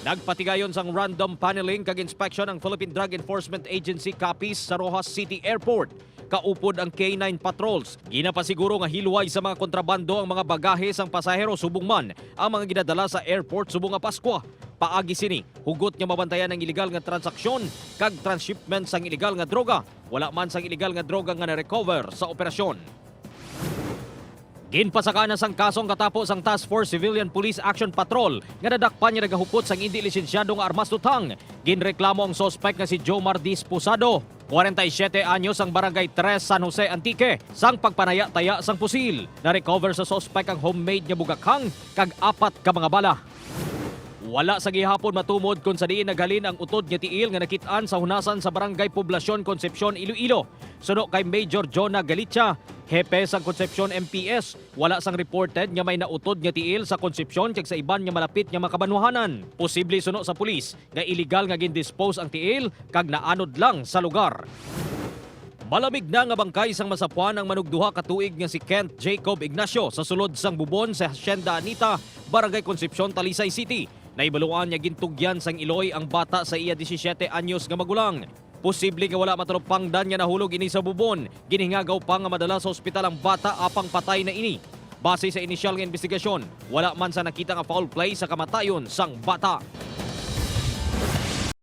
Nagpatigayon sang random paneling kag inspection ang Philippine Drug Enforcement Agency Capiz sa Roxas City Airport. Kaupod ang K9 patrols. Ginapasiguro nga hiluway sa mga kontrabando ang mga bagahe sang pasahero subong man ang mga ginadala sa airport subong nga Paskwa. Paagi sini, hugot nga mabantayan ang iligal nga transaksyon kag transshipment sang iligal nga droga. Wala man sang iligal nga droga nga na-recover sa operasyon. Ginpasakanan sang kasong katapos ang Task Force Civilian Police Action Patrol nga nadakpan niya nagahupot sang hindi lisensyado nga armas tutang. Ginreklamo ang sospek nga si Jomar Disposado, 47 anyos ang barangay 3 San Jose Antique, sang pagpanaya-taya sang pusil. Na-recover sa sospek ang homemade nga bugakhang kag 4 ka mga bala. Wala sa gihapon matumod kung sa diin naghalin ang utod nga tiil nga nakitaan sa hunasan sa barangay Poblasyon Concepcion, Iloilo. Suno kay Major Jonah Galicia, hepe sa Concepcion MPS, wala sang reported nga may nautod nga tiil sa Concepcion kag sa iban nga malapit nga makabanwahanan. Posible suno sa pulis nga illegal nga gindispose ang tiil kag naanod lang sa lugar. Malamig na nga bangkay sang masapuan ang manugduha ka tuig nga si Kent Jacob Ignacio sa sulod sang bubon sa Hacienda Anita, Barangay Concepcion, Talisay City. Naibaluan niya gintugyan sang Iloy ang bata sa iya 17 anyos nga magulang. Posible nga wala matulog dan nga nahulog ini sa bubon. Ginhingagaw pa nga madala sa ospital ang bata apang patay na ini. Base sa inisyal nga investigasyon, wala man sa nakita nga foul play sa kamatayon sang bata.